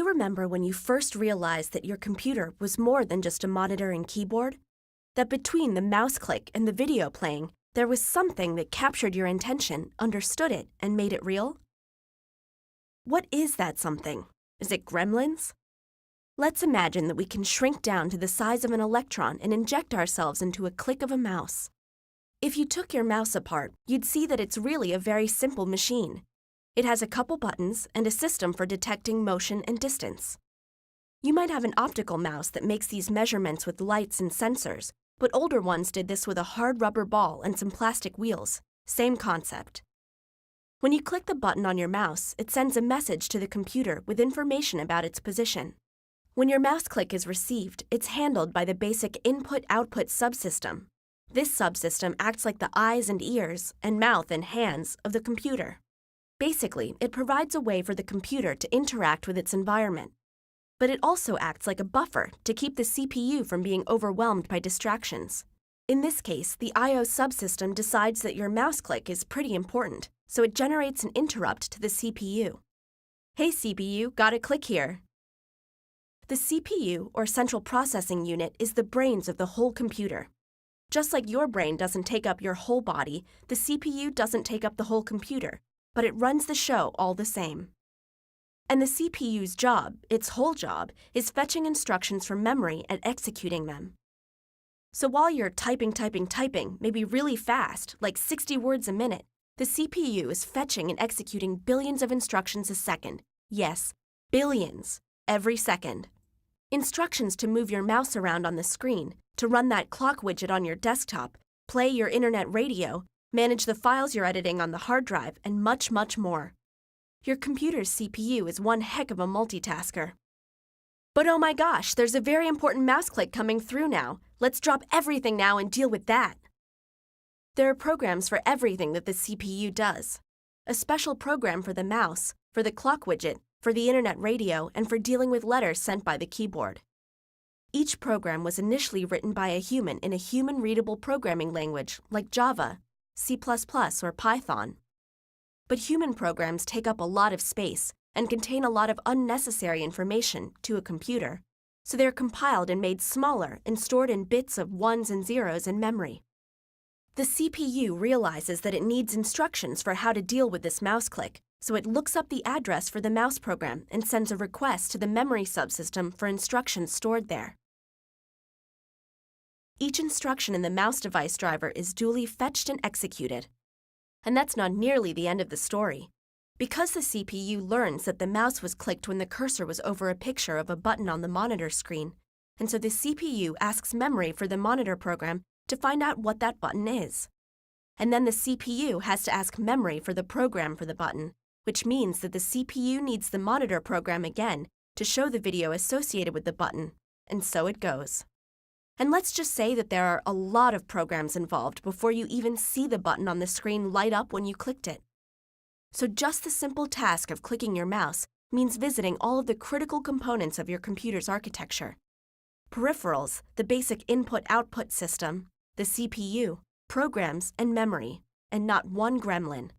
remember when you first realized that your computer was more than just a monitor and keyboard? That between the mouse click and the video playing, there was something that captured your attention, understood it, and made it real? What is that something? Is it gremlins? Let's imagine that we can shrink down to the size of an electron and inject ourselves into a click of a mouse. If you took your mouse apart, you'd see that it's really a very simple machine. It has a couple buttons and a system for detecting motion and distance. You might have an optical mouse that makes these measurements with lights and sensors, but older ones did this with a hard rubber ball and some plastic wheels. Same concept. When you click the button on your mouse, it sends a message to the computer with information about its position. When your mouse click is received, it's handled by the basic input-output subsystem. This subsystem acts like the eyes and ears, and mouth and hands of the computer. Basically, it provides a way for the computer to interact with its environment. But it also acts like a buffer to keep the CPU from being overwhelmed by distractions. In this case, the I/O subsystem decides that your mouse click is pretty important, so it generates an interrupt to the CPU. Hey CPU, got a click here. The CPU, or central processing unit, is the brains of the whole computer. Just like your brain doesn't take up your whole body, the CPU doesn't take up the whole computer, but it runs the show all the same. And the CPU's job, its whole job, is fetching instructions from memory and executing them. So while you're typing, maybe really fast, like 60 words a minute, the CPU is fetching and executing billions of instructions a second. Yes, billions, every second. Instructions to move your mouse around on the screen, to run that clock widget on your desktop, play your internet radio, manage the files you're editing on the hard drive, and much, much more. Your computer's CPU is one heck of a multitasker. But oh my gosh, there's a very important mouse click coming through now. Let's drop everything now and deal with that. There are programs for everything that the CPU does. A special program for the mouse, for the clock widget, for the internet radio, and for dealing with letters sent by the keyboard. Each program was initially written by a human in a human-readable programming language like Java, C++, or Python. But human programs take up a lot of space and contain a lot of unnecessary information to a computer, so they're compiled and made smaller and stored in bits of ones and zeros in memory. The CPU realizes that it needs instructions for how to deal with this mouse click, so it looks up the address for the mouse program and sends a request to the memory subsystem for instructions stored there. Each instruction in the mouse device driver is duly fetched and executed. And that's not nearly the end of the story. Because the CPU learns that the mouse was clicked when the cursor was over a picture of a button on the monitor screen, and so the CPU asks memory for the monitor program to find out what that button is. And then the CPU has to ask memory for the program for the button, which means that the CPU needs the monitor program again to show the video associated with the button, and so it goes. And let's just say that there are a lot of programs involved before you even see the button on the screen light up when you clicked it. So just the simple task of clicking your mouse means visiting all of the critical components of your computer's architecture. Peripherals, the basic input-output system, the CPU, programs, and memory, and not one gremlin.